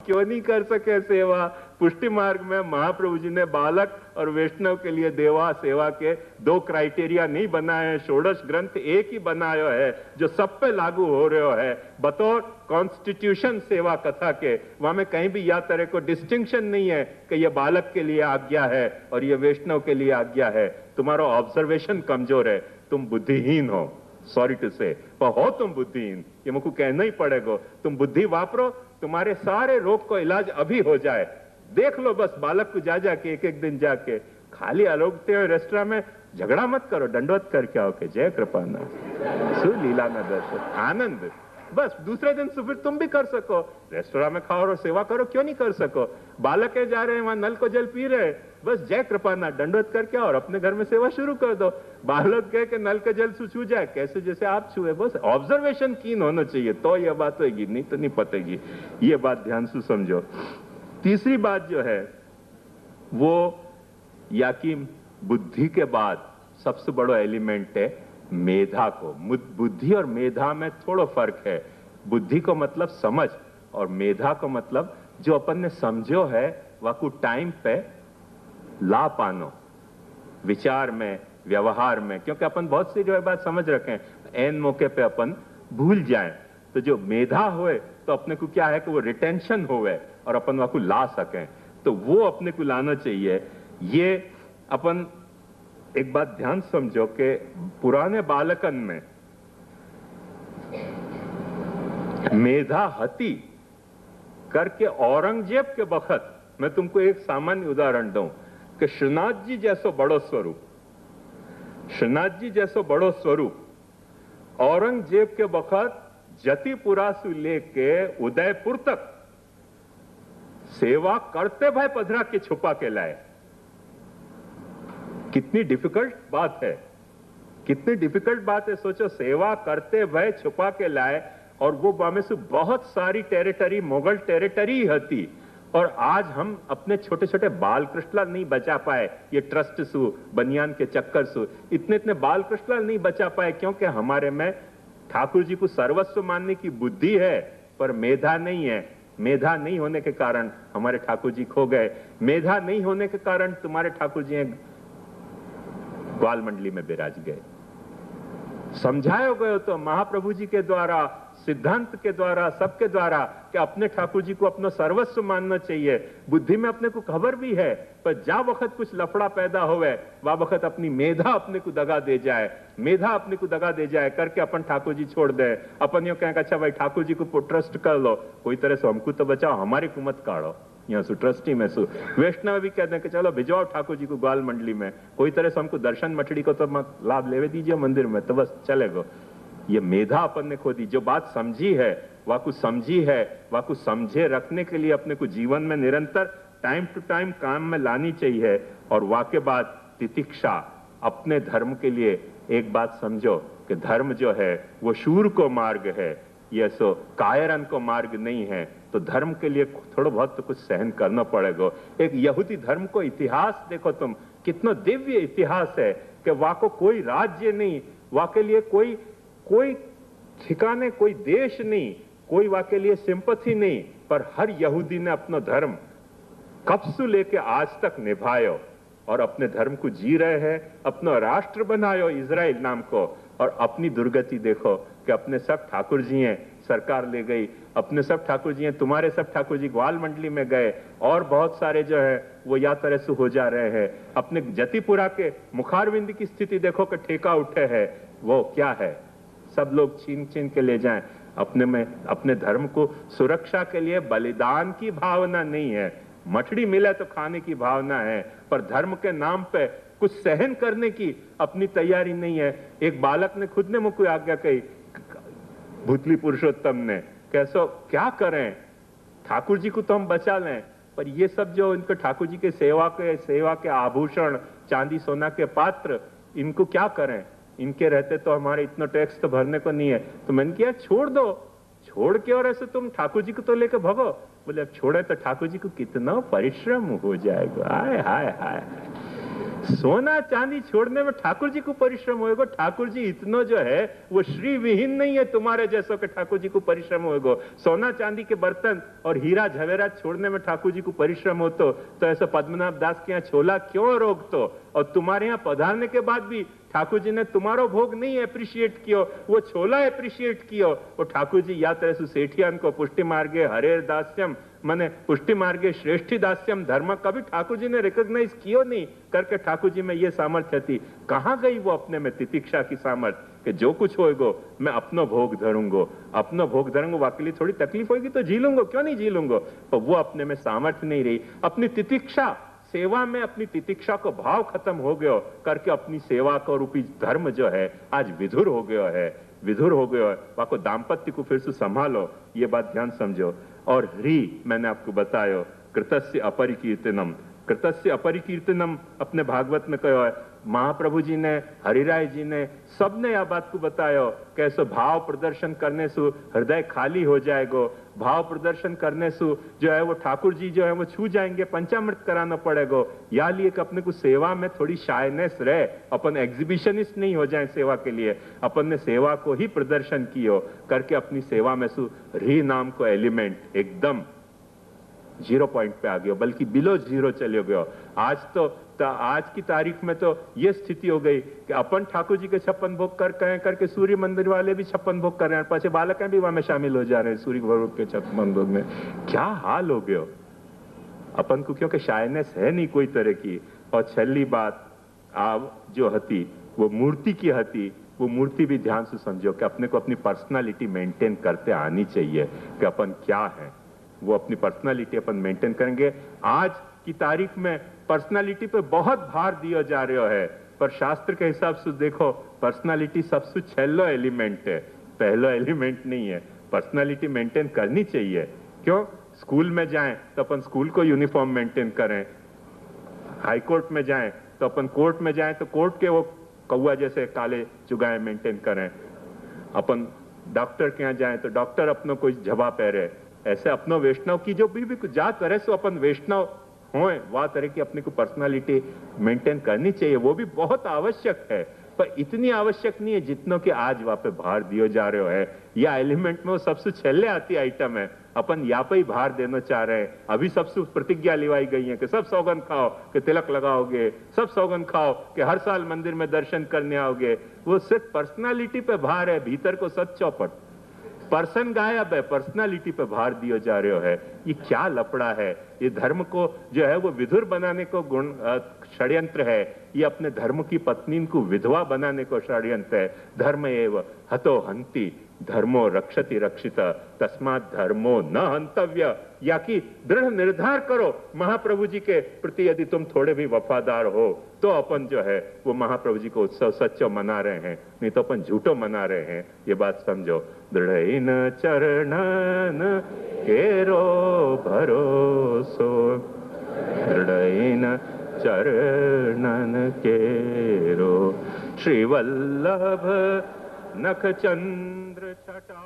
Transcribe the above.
क्यों नहीं कर सके सेवा? पुष्टि मार्ग में महाप्रभु जी ने बालक और वैष्णव के लिए देवा सेवा के 2 क्राइटेरिया नहीं बनाए हैं। षोडश ग्रंथ एक ही बनायो है जो सब पे लागू हो रहे है बतौर कॉन्स्टिट्यूशन सेवा कथा के। वहां में कहीं भी या तरह को डिस्टिंक्शन नहीं है कि ये बालक के लिए आज्ञा है और ये वैष्णव के लिए आज्ञा है। तुम्हारा ऑब्जर्वेशन कमजोर है, तुम बुद्धिहीन हो, सॉरी टू से, पर हो तुम बुद्धिहीन, ये मुझको कहना ही पड़ेगा। तुम बुद्धि वापरो, तुम्हारे सारे रोग को इलाज अभी हो जाए। देख लो बस बालक को जा जाके एक दिन जाके खाली आलोकते हुए रेस्टोरेंट में झगड़ा मत करो, दंडवत करके आओ के जय कृपानाथ सु लीला न दर्शन आनंद। बस दूसरे दिन से फिर तुम भी कर सको, रेस्टोरेंट में खाओ और सेवा करो, क्यों नहीं कर सको? बालक है जा रहे हैं वहां नल को जल पी रहे, बस जय कृपानाथ दंडवत करके आओ और अपने घर में सेवा शुरू कर दो। बालक कह के नल के जल से छू जाए कैसे जैसे आप छुए। बस ऑब्जर्वेशन कीन होना चाहिए तो यह बात होगी, नहीं तो नहीं पतेगी। ये बात ध्यान से समझो। तीसरी बात जो है वो या कि बुद्धि के बाद सबसे बड़ा एलिमेंट है मेधा को। बुद्धि और मेधा में थोड़ा फर्क है। बुद्धि को मतलब समझ और मेधा को मतलब जो अपन ने समझो है वाकू टाइम पे ला पानो, विचार में, व्यवहार में। क्योंकि अपन बहुत सी जो है बात समझ रखें, एन मौके पे अपन भूल जाएं। तो जो मेधा होए तो अपने को क्या है कि वो रिटेंशन होवे और अपन वाकू ला सकें, तो वो अपने को लाना चाहिए। ये अपन एक बात ध्यान समझो कि पुराने बालकन में मेधा हती करके औरंगजेब के वक्त, मैं तुमको एक सामान्य उदाहरण दूं कि श्रीनाथ जी जैसो बड़ो स्वरूप, श्रीनाथ जी जैसो बड़ो स्वरूप औरंगजेब के वक्त जतिपुरा से लेके उदयपुर तक सेवा करते भाई पधरा के छुपा के लाए। कितनी डिफिकल्ट बात है, कितनी डिफिकल्ट बात है। सोचो, सेवा करते भय छुपा के लाए और वो बामे से बहुत सारी टेरिटरी मुगल टेरिटरी हती। और आज हम अपने छोटे छोटे बाल कृष्णलाल नहीं बचा पाए, ये ट्रस्ट सु बनियान के चक्कर सु इतने इतने बाल कृष्णलाल नहीं बचा पाए, क्योंकि हमारे में ठाकुर जी को सर्वस्व मानने की बुद्धि है पर मेधा नहीं है। मेधा नहीं होने के कारण हमारे ठाकुर जी खो गए। मेधा नहीं होने के कारण तुम्हारे ठाकुर जी ग्वाल मंडली में विराज गए। समझाया गए तो महाप्रभु जी के द्वारा, सिद्धांत के द्वारा, सबके द्वारा कि अपने ठाकुर जी को अपना सर्वस्व मानना चाहिए। बुद्धि में अपने को खबर भी है, पर जा वक्त कुछ लफड़ा पैदा होवे वह वक्त अपनी मेधा अपने को दगा दे जाए, मेधा अपने को दगा दे जाए करके अपन ठाकुर जी छोड़ दे। अपन यो कहें अच्छा भाई ठाकुर जी को ट्रस्ट कर लो, कोई तरह से हमको तो बचाओ, हमारे को मत काढ़ो। यहाँ सु ट्रस्टी में सु वैष्णव भी कहते हैं कि चलो भिजवाओ ठाकुर जी को ग्वाल मंडली में, कोई तरह से हमको दर्शन मछली को तो लाभ लेवे दीजिए मंदिर में, तो बस चलेगा। ये मेधा अपन ने खो दी। जो बात समझी है वाकू समझी है, वाकू समझे रखने के लिए अपने को जीवन में निरंतर टाइम टू टाइम काम में लानी चाहिए। और वाके बाद तितिक्षा, अपने धर्म के लिए एक बात समझो कि धर्म जो है वो शूर को मार्ग है, ये सो कायरन को मार्ग नहीं है। तो धर्म के लिए थोड़ा बहुत तो कुछ सहन करना पड़ेगा। एक यहूदी धर्म को इतिहास देखो तुम, कितना दिव्य इतिहास है कि वहां को कोई राज्य नहीं, वहां के लिए कोई ठिकाने, कोई देश नहीं, कोई वहां के लिए सिंपथी नहीं, पर हर यहूदी ने अपना धर्म कब से लेके आज तक निभायो और अपने धर्म को जी रहे हैं। अपना राष्ट्र बनायो इजराइल नाम को, और अपनी दुर्गति देखो कि अपने सब ठाकुर जी हैं, सरकार ले गई, अपने सब ठाकुर जी हैं, तुम्हारे सब ठाकुर जी ग्वाल मंडली में गए, और बहुत सारे जो है वो या तरह से हो जा रहे हैं। अपने जतिपुरा के मुखारविंद की स्थिति देखो कि ठेका उठे है, वो क्या है, सब लोग छीन छीन के ले जाएं। अपने में अपने धर्म को सुरक्षा के लिए बलिदान की भावना नहीं है, मछली मिले तो खाने की भावना है, पर धर्म के नाम पे कुछ सहन करने की अपनी तैयारी नहीं है। एक बालक ने खुद ने मुझको आज्ञा कही, भूतली पुरुषोत्तम ने, कैसो क्या करें, ठाकुर जी को तो हम बचा लें, पर ये सब जो इनको ठाकुर जी के सेवा के आभूषण, चांदी सोना के पात्र, इनको क्या करें, इनके रहते तो हमारे इतना टैक्स तो भरने को नहीं है। तो मैंने किया छोड़ दो, छोड़ के और ऐसे तुम ठाकुर जी को तो लेकर भगो। बोले अब छोड़े तो ठाकुर जी को कितना परिश्रम हो जाएगा। हाय हाय हाय। सोना चांदी छोड़ने में ठाकुर जी को परिश्रम होएगो। ठाकुर जी इतनो जो है वो श्री विहीन नहीं है तुम्हारे जैसो के ठाकुर जी को परिश्रम होएगो। सोना चांदी के बर्तन और हीरा झवेरात छोड़ने में ठाकुर जी को परिश्रम हो तो ऐसा पद्मनाभ दास के यहाँ छोला क्यों रोक तो? और तुम्हारे यहाँ पधारने के बाद भी ठाकुर जी ने तुम्हारो भोग नहीं एप्रिशिएट कियो, वो छोला एप्रिशिएट कियो। और ठाकुर जी या तरह से सेठियान को पुष्टि मार्गे हरेर दास्यम माने पुष्टि मार्गे श्रेष्ठी दास्यम धर्म कभी ठाकुर जी ने रिकॉग्नाइज कियो नहीं करके ठाकुर जी में ये सामर्थ्य थी। कहां गई वो अपने में तितिक्षा की सामर्थ्य कि जो कुछ होएगो मैं अपनो भोग धरूंगो, अपनो भोग धरूंगो, वाकई थोड़ी तकलीफ होगी तो जी लूंगो, क्यों नहीं जी लूंगो। पर वो अपने में सामर्थ्य नहीं रही। अपनी तितिक्षा सेवा में अपनी तितिक्षा को भाव खत्म हो गयो करके अपनी सेवा को रूपी धर्म जो है आज विधुर हो गयो है, विधुर हो गयो है। वाको दाम्पत्य को फिर से संभालो, ये बात ध्यान समझो। और मैंने आपको बतायो कृतस्य अपरिकीर्तनम, कृतस्य अपरिकीर्तनम अपने भागवत में कहो है। महाप्रभु जी ने, हरिराय जी ने, सबने यह बात को बतायो कैसे भाव प्रदर्शन करने से हृदय खाली हो जाएगो। भाव प्रदर्शन करने से जो है वो ठाकुर जी जो है वो छू जाएंगे, पंचामृत कराना पड़ेगा। या लिए कि अपने को सेवा में थोड़ी शायनेस रहे, अपन एग्जीबिशनिस्ट नहीं हो जाए सेवा के लिए, अपन ने सेवा को ही प्रदर्शन कियो करके अपनी सेवा में सु री नाम को एलिमेंट एकदम 0 पॉइंट पे आ गया, बल्कि बिलो 0 चले गयो। आज की तारीख में तो ये स्थिति हो गई कि अपन ठाकुर जी के 56 भोग करके सूर्य मंदिर वाले भी 56 भोग कर रहे हैं, पाछे बालक भी वहां में शामिल हो जा रहे हैं सूर्य भोग के 56 भोग में। क्या हाल हो गयो अपन को, क्योंकि शायनेस है नहीं कोई तरह की। और छली बात आप जो हती वो मूर्ति की हती, वो मूर्ति भी ध्यान से समझो कि अपने को अपनी पर्सनालिटी मेंटेन करते आनी चाहिए कि अपन क्या है। वो अपनी पर्सनालिटी अपन मेंटेन करेंगे। आज की तारीख में पर्सनालिटी पे बहुत भार दिया जा रहा है, पर शास्त्र के हिसाब से देखो पर्सनालिटी सबसे छेल्लो एलिमेंट है, पहलो एलिमेंट नहीं है। पर्सनालिटी मेंटेन करनी चाहिए। क्यों? स्कूल में जाएं तो अपन स्कूल को यूनिफॉर्म मेंटेन करें, हाई कोर्ट में जाएं तो अपन कोर्ट में जाएं तो कोर्ट के वो कौआ जैसे काले चुगाए मेंटेन करें, अपन डॉक्टर के यहाँ जाएं तो डॉक्टर अपनों कोई झबा पहरे। ऐसे अपनो वैष्णव की जो भी जात तरह से अपन वैष्णव होए वह तरह की अपने को पर्सनालिटी मेंटेन करनी चाहिए। वो भी बहुत आवश्यक है, पर इतनी आवश्यक नहीं है जितनों के आज वहां पे भार दियो जा रहे है। या एलिमेंट में वो सबसे छेले आती आइटम है, अपन यहाँ पे ही भार देना चाह रहे हैं। अभी सबसे प्रतिज्ञा लिवाई गई है कि सब सौगंध खाओ कि तिलक लगाओगे, सब सौगंध खाओ कि हर साल मंदिर में दर्शन करने आओगे। वो सिर्फ पर्सनालिटी पे भार है, भीतर को सब चौपट। पर्सन गायब है, पर्सनालिटी पे भार दिया जा रहे है। ये क्या लफड़ा है? ये धर्म को जो है वो विधुर बनाने को षड्यंत्र है। ये अपने धर्म की पत्नी को विधवा बनाने को षड्यंत्र है। धर्म एव हतो हंति धर्मो रक्षति रक्षित तस्मात् धर्मो न हंतव्य। या कि दृढ़ निर्धार करो महाप्रभु जी के प्रति, यदि तुम थोड़े भी वफादार हो तो अपन जो है वो महाप्रभु जी को उत्सव सच्चो मना रहे हैं, नहीं तो अपन झूठो मना रहे हैं। ये बात समझो। दृढ़ चरणन केरो भरोसो, दृढ़ चरणन केरो। श्री वल्लभ नख चंद्र छटा